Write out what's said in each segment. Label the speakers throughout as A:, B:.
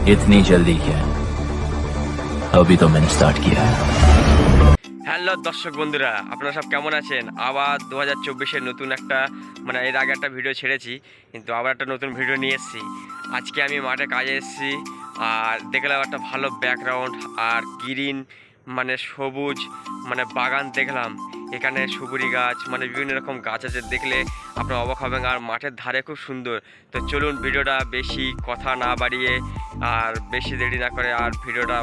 A: इतनी जल्दी क्या? अभी तो मैंने स्टार्ट किया है।
B: হ্যালো দর্শক বন্ধুরা, আপনারা সব কেমন আছেন? আবার 2024-এর নতুন একটা এর আগে একটা ভিডিও ছেড়েছি, কিন্তু আবার একটা নতুন ভিডিও নিয়ে এসেছি। আজকে আমি মাঠে কাজে এসেছি, আর দেখলাম একটা ভালো ব্যাকগ্রাউন্ড আর গ্রিন সবুজ বাগান দেখলাম। এখানে সুপুরি গাছ বিভিন্ন রকম গাছ আছে, দেখলে আপনারা অবাক হবেন। আর মাঠের ধারে খুব সুন্দর। তো চলুন ভিডিওটা বেশি কথা না বাড়িয়ে আর বেশি দেরি না করে আর ভিডিওটা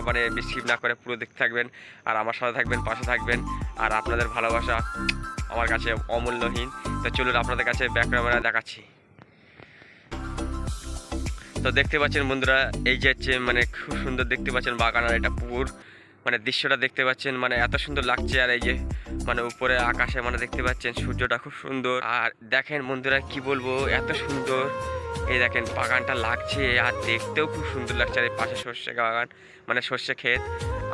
B: স্কিপ না করে পুরো দেখতে থাকবেন, আর আমার সাথে থাকবেন, পাশে থাকবেন। আর আপনাদের ভালোবাসা আমার কাছে অমূল্যহীন। তো চলুন আপনাদের কাছে ব্যাক ক্যামেরা দেখাচ্ছি। তো দেখতে পাচ্ছেন বন্ধুরা, এই যে হচ্ছে খুব সুন্দর দেখতে পাচ্ছেন বাগান, আর এটা পুকুর। দৃশ্যটা দেখতে পাচ্ছেন, এত সুন্দর লাগছে। আর এই যে উপরে আকাশে দেখতে পাচ্ছেন সূর্যটা খুব সুন্দর। আর দেখেন বন্ধুরা, কি বলবো, এত সুন্দর। এই দেখেন বাগানটা লাগছে, আর দেখতেও খুব সুন্দর লাগছে। আর এই পাশে সর্ষে বাগান, সর্ষে ক্ষেত।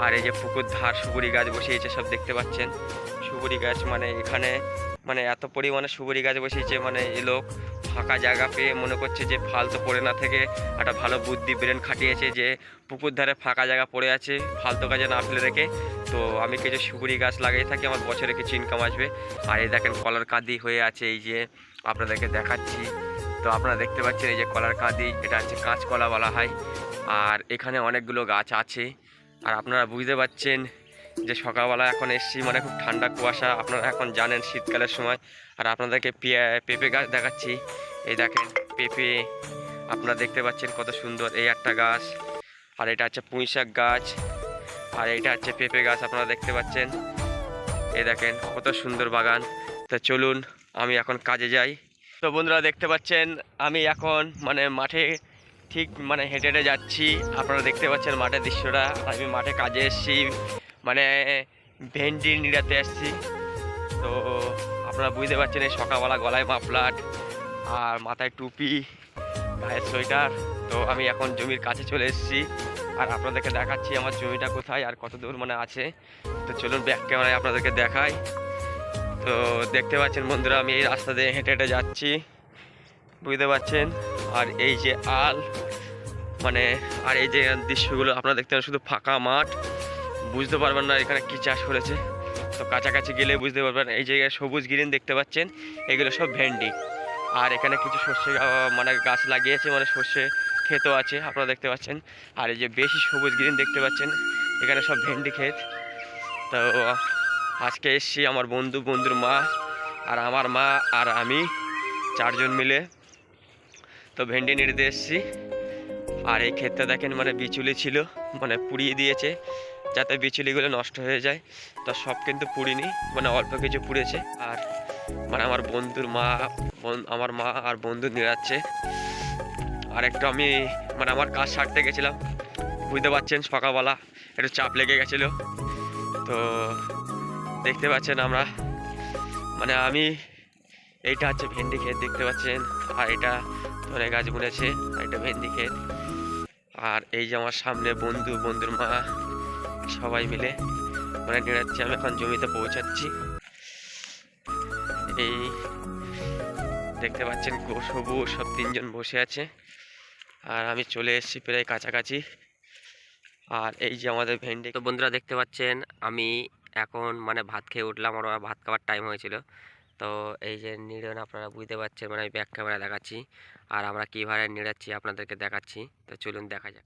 B: আর এই যে পুকুর ধার সুপুরি গাছ বসিয়েছে, সব দেখতে পাচ্ছেন সুপুরি গাছ। এখানে এত পরিমাণে সুপুরি গাছ বসিয়েছে, এই লোক ফাঁকা জায়গা পেয়ে মনে করছে যে ফালতু পড়ে না থেকে একটা ভালো বুদ্ধি ব্রেন খাটিয়েছে, যে পুকুর ধারে ফাঁকা জায়গা পড়ে আছে, ফালতু কাজে না ফেলে রেখে তো আমি কিছু সুপুরি গাছ লাগিয়ে থাকি, আমার বছরে কিছু ইনকাম আসবে। আর এই দেখেন কলার কাঁদি হয়ে আছে, এই যে আপনাদেরকে দেখাচ্ছি। তো আপনারা দেখতে পাচ্ছেন এই যে কলার কাঁদি, এটা হচ্ছে কাঁচকলা বলা হয়। আর এখানে অনেকগুলো গাছ আছে। আর আপনারা বুঝতে পাচ্ছেন যে সকালবেলা এখন এসছি, খুব ঠান্ডা কুয়াশা, আপনারা এখন জানেন শীতকালের সময়। আর আপনাদেরকে পেঁপে গাছ দেখাচ্ছি। এই দেখেন পেঁপে, আপনারা দেখতে পাচ্ছেন কত সুন্দর। এই একটা গাছ, আর এটা হচ্ছে পুঁই শাক গাছ, আর এইটা হচ্ছে পেঁপে গাছ, আপনারা দেখতে পাচ্ছেন। এই দেখেন কত সুন্দর বাগান। তো চলুন আমি এখন কাজে যাই। তো বন্ধুরা দেখতে পাচ্ছেন আমি এখন মাঠে ঠিক হেঁটে হেঁটে যাচ্ছি। আপনারা দেখতে পাচ্ছেন মাঠের দৃশ্যটা। আমি মাঠে কাজে এসেছি, ভেন্ডি নিড়াতে এসেছি। তো আপনারা বুঝতে পারছেন, এই সকালবেলা গলায় মাফলার আর মাথায় টুপি, গায়ের সোয়েটার। তো আমি এখন জমির কাছে চলে এসেছি, আর আপনাদেরকে দেখাচ্ছি আমার জমিটা কোথায় আর কত দূর আছে। তো চলুন ব্যাক ক্যামেরায় আপনাদেরকে দেখাই। তো দেখতে পাচ্ছেন বন্ধুরা, আমি এই রাস্তা দিয়ে হেঁটে হেঁটে যাচ্ছি, বুঝতে পারছেন। আর এই যে আল আর এই যে দৃশ্যগুলো আপনারা দেখতে পাচ্ছেন, শুধু ফাঁকা মাঠ, বুঝতে পারবেন না এখানে কি চাষ করেছে। তো কাছাকাছি গেলে বুঝতে পারবেন। এই যে সবুজ গ্রিন দেখতে পাচ্ছেন, এগুলো সব ভেন্ডি। আর এখানে কিছু সর্ষে গাছ লাগিয়েছে, সর্ষে ক্ষেতও আছে, আপনারা দেখতে পাচ্ছেন। আর এই যে বেশি সবুজ গ্রিন দেখতে পাচ্ছেন, এখানে সব ভেন্ডি ক্ষেত। তো আজকে এসছি আমার বন্ধুর মা আর আমার মা আর আমি চারজন মিলে তো ভেন্ডি নিড়তে এসছি। আর এই ক্ষেতটা দেখেন বিচুলি ছিল, পুড়িয়ে দিয়েছে যাতে বিচুলিগুলো নষ্ট হয়ে যায়। তো সব কিন্তু পুড়িনি, অল্প কিছু পুড়েছে। আর আমার আমার মা আর বন্ধু নিড়াচ্ছে। আর একটু আমি আমার কাজ সারতে গেছিলাম, বুঝতে পারছেন সকালবেলা একটু চাপ লেগে গেছিলো। তো দেখতে পাচ্ছেন আমরা আমি এইটা হচ্ছে ভেন্ডি ক্ষেত দেখতে পাচ্ছেন। আর এটা ধনে গাছ বুনেছে, আর এটা ভেন্ডি ক্ষেত। আর এই যে আমার সামনে বন্ধুর মা সবাই মিলে নিড়াচ্ছে। আমি এখন জমিতে পৌঁছাচ্ছি। এই দেখতে পাচ্ছেন সবুজ সব তিনজন বসে আছে, আর আমি চলে এসেছি প্রায় কাছাকাছি। আর এই যে আমাদের ভেন্ডি। তো বন্ধুরা দেখতে পাচ্ছেন আমি এখন ভাত খেয়ে উঠলাম, আর ভাত খাওয়ার টাইম হয়েছিল। তো এই যে নিড়ন আপনারা বুঝতে পারছেন, আমি ব্যাক ক্যামেরা দেখাচ্ছি। আর আমরা কীভাবে নিড়াচ্ছি আপনাদেরকে দেখাচ্ছি। তো চলুন দেখা যাক।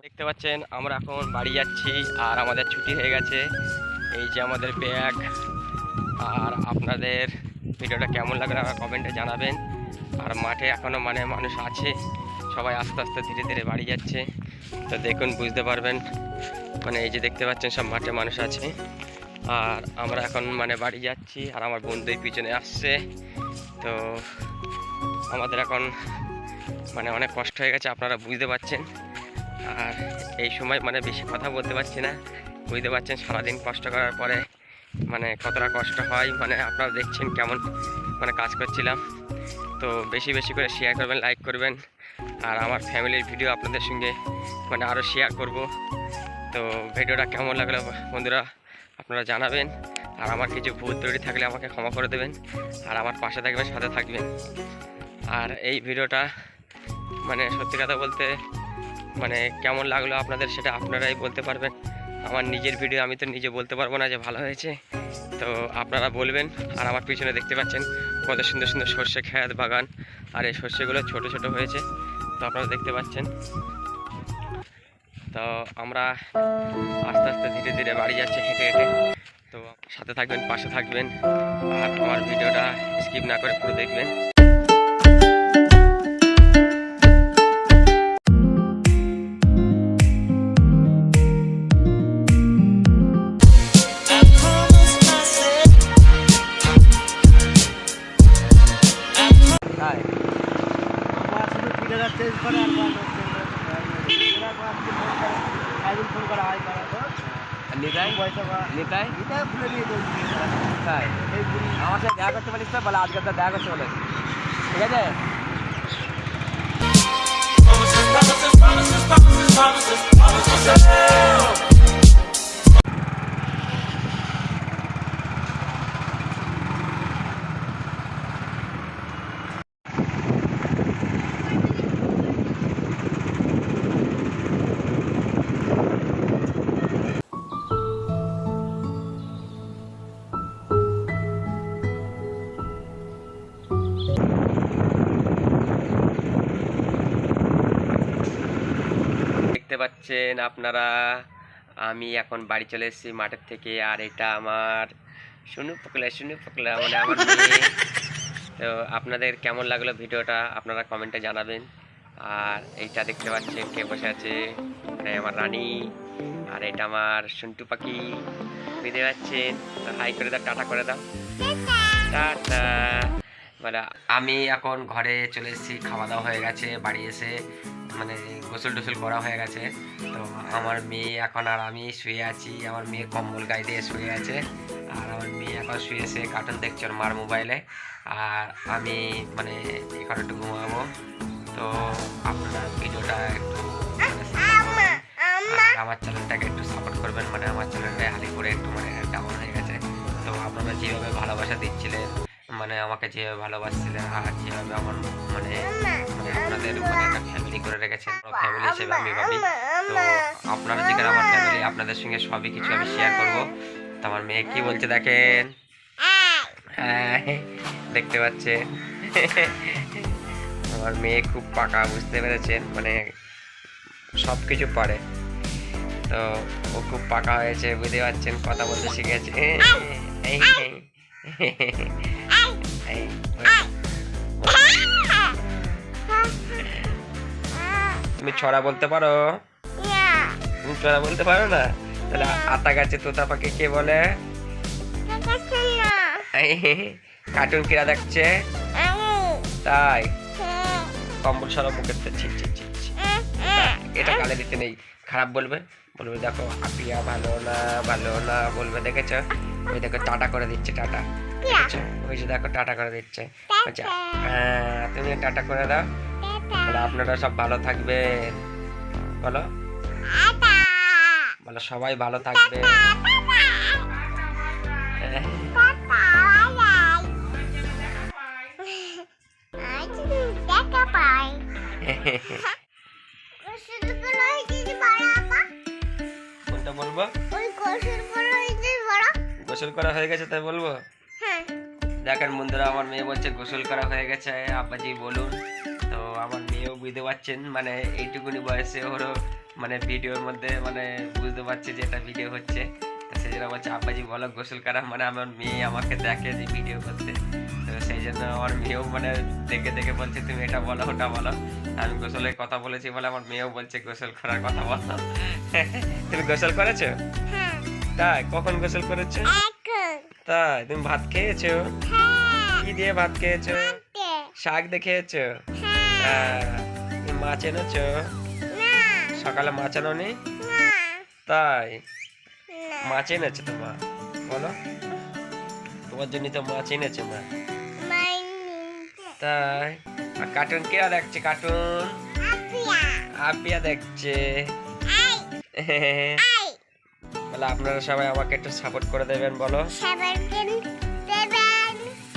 B: দেখতে পাচ্ছেন আমরা এখন বাড়ি যাচ্ছি আর আমাদের ছুটি হয়ে গেছে। এই যে আমাদের ব্যাগ। আর আপনাদের ভিডিওটা কেমন লাগলো কমেন্টে জানাবেন। আর মাঠে এখনও মানে মানুষ আছে, সবাই আস্তে আস্তে ধীরে ধীরে বাড়ি যাচ্ছে। তো দেখুন বুঝতে পারবেন, মানে এই যে দেখতে পাচ্ছেন সব মাঠে মানুষ আছে। আর আমরা এখন মানে বাড়ি যাচ্ছি আর আমার বন্ধুই পিছনে আসছে। তো আমাদের এখন মানে অনেক কষ্ট হয়ে গেছে, আপনারা বুঝতে পারছেন। আর এই সময় মানে বেশি কথা বলতে পারছি না, বুঝতে পারছেন সারাদিন কষ্ট করার পরে মানে কতটা কষ্ট হয়। মানে আপনারা দেখছেন কেমন মানে কাজ করছিলাম। তো বেশি বেশি করে শেয়ার করবেন, লাইক করবেন। আর আমার ফ্যামিলির ভিডিও আপনাদের সঙ্গে মানে আরও শেয়ার করব। তো ভিডিওটা কেমন লাগলো বন্ধুরা আপনারা জানাবেন। আর আমার কিছু ভুল ত্রুটি থাকলে আমাকে ক্ষমা করে দেবেন। আর আমার পাশে থাকবেন, সাথে থাকবেন। আর এই ভিডিওটা মানে সত্যি কথা বলতে মানে কেমন লাগলো আপনাদের সেটা আপনারাই বলতে পারবেন। আমার নিজের ভিডিও আমি তো নিজে বলতে পারবো না যে ভালো হয়েছে, তো আপনারা বলবেন। আর আমার পিছনে দেখতে পাচ্ছেন কত সুন্দর সুন্দর সর্ষে খেত বাগান। আর এই সর্ষেগুলো ছোট ছোট হয়েছে, তো আপনারা দেখতে পাচ্ছেন। তো আমরা আস্তে আস্তে ধীরে ধীরে বাড়ি যাচ্ছি হেঁটে হেঁটে। তো সাথে থাকবেন, পাশে থাকবেন। আর আমার ভিডিওটা স্কিপ না করে পুরো দেখবেন। আমার সাথে দেখা করতে পারিস না, বলে আজকে তো দেখা করতে বলে, ঠিক আছে? দেখতে পাচ্ছেন আপনারা আমি এখন বাড়ি চলে এসেছি মাঠের থেকে। আর এটা আমার শুনু পকলা মানে আমার মেয়ে। তো আপনাদের কেমন লাগলো ভিডিওটা আপনারা কমেন্টে জানাবেন। আর এইটা দেখতে পাচ্ছেন কে বসে আছে, এটা আমার রানী। আর এটা আমার সন্টু পাখি, বুঝতে পাচ্ছেন। তো হাই করে দাও, টাটা করে দাও, টাটা। মানে আমি এখন ঘরে চলে এসেছি, খাওয়া দাওয়া হয়ে গেছে। বাড়ি এসে মানে গোসল টোসল করা হয়ে গেছে। তো আমার মেয়ে এখন আর আমি শুয়ে আছি। আমার মেয়ে কম্বল গায়ে দিয়ে শুয়ে আছে। আর আমার মেয়ে এখন শুয়েছে, কার্টুন দেখছে ওর মার মোবাইলে। আর আমি মানে এখন একটু ঘুমাবো। তো আপনারা ভিডিওটা একটু আমার চ্যানেলটাকে একটু সাপোর্ট করবেন। মানে আমার চ্যানেলটা হালি করে একটু মানে ডাউন হয়ে গেছে। তো আপনারা যেভাবে ভালোবাসা দিচ্ছিলেন, মানে আমাকে যেভাবে ভালোবাসছিলেন, আর যেভাবে আমার মানে মানে আপনাদের মানে একটা ফ্যামিলি করে রেখেছেন, ফ্যামিলি হিসেবে আমি ভাবি। তো আপনারা যেখানে আমার ফ্যামিলি, আপনাদের সঙ্গে সবই কিছু আমি শেয়ার করবো। তো আমার মেয়ে কি বলছে দেখেন, হ্যাঁ দেখতে পাচ্ছেন আমার মেয়ে খুব পাকা, বুঝতে পেরেছেন, মানে সব কিছু পারে। তো ও খুব পাকা হয়েছে, বুঝতে পারছেন, কথা বলতে শিখেছে। তুমি ছড়া বলতে পারো? তুমি ছড়া বলতে পারো না? তাহলে আতা গাছে তোতা পাখি কে বলে? কার্টুন কিরা দেখছে তাই? কম্বল সরা মুখের ছি ছি ছি ছি। এটা গালে দিতে নেই, খারাপ বলবে, বলবে দেখো আপিয়া ভালো না বলবে, দেখেছো? ওই দেখো টাটা করে দিচ্ছে, টাটা, দেখেছো? ওই যে দেখো টাটা করে দিচ্ছে। আচ্ছা হ্যাঁ, তুমি টাটা করে দাও, বলো আপনারা সব ভালো থাকবেন, বলো বলো সবাই ভালো থাকবে। কোনটা বলবো? গোসল করা হয়ে গেছে তাই বলবো? দেখেন বন্ধুরা, আমার মেয়ে বলছে গোসল করা হয়ে গেছে, আব্বাজি বলুন। তো আমার মেয়েও বুঝতে পারছেন, মানে এইটুকুনি বয়সে ওরও মানে ভিডিওর মধ্যে মানে বুঝতে পারছে যে এটা ভিডিও হচ্ছে। তো সেই জন্য বলছে আব্বাজি বলো গোসল করা, মানে আমার মেয়ে আমাকে দেখে যে ভিডিও করতে। তো সেই জন্য আমার মেয়েও মানে দেখে দেখে বলছে তুমি এটা বলো ওটা বলো। আমি গোসলের কথা বলেছি বলে আমার মেয়েও বলছে গোসল করার কথা বলো। তুমি গোসল করেছো? তাই? কখন গোসল করেছো? তাই? তুমি ভাত খেয়েছো? কি দিয়ে ভাত খেয়েছো? শাক দিয়ে খেয়েছো? তুমি মাছ এনেছো? সকালে মাছ আনোনি? তাই? মাছ এনেছে তোমার? বলো, তোমার জন্য তো মাছ এনেছে মা। তাই? আর কার্টুন কে দেখছে? কার্টুন আপিয়া দেখছে। বলে আপনারা সবাই আমাকে একটু সাপোর্ট করে দেবেন, বলো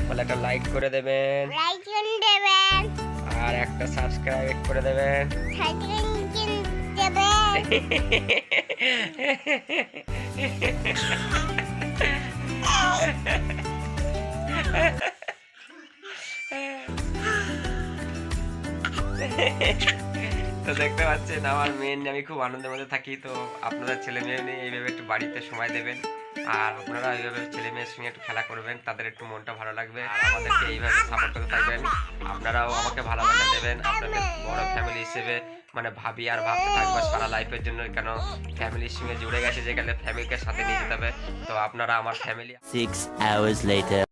B: বলে একটা লাইক করে দেবেন আর একটা সাবস্ক্রাইব করে দেবেন। তো দেখতে পাচ্ছেন আমার মেয়ে নিয়ে আমি খুব আনন্দের মধ্যে থাকি। তো আপনাদের ছেলে মেয়ে নিয়ে এইভাবে একটু বাড়িতে সময় দেবেন, আর আপনারা এইভাবে ছেলে মেয়ের সঙ্গে একটু খেলা করবেন, তাদের একটু মনটা ভালো লাগবে। আর আমাদেরকে এইভাবে সাপোর্ট করতে থাকবেন, আপনারাও আমাকে ভালোবাসা দেবেন। আপনাদের বড় ফ্যামিলি হিসেবে মানে ভাবি আর ভাবতে থাকবে সারা লাইফের জন্য, কেন ফ্যামিলির সঙ্গে জুড়ে গেছে, যে গেলে ফ্যামিলিকে সাথে নিয়ে যেতে হবে। তো আপনারা আমার ফ্যামিলি।
A: 6 hours later.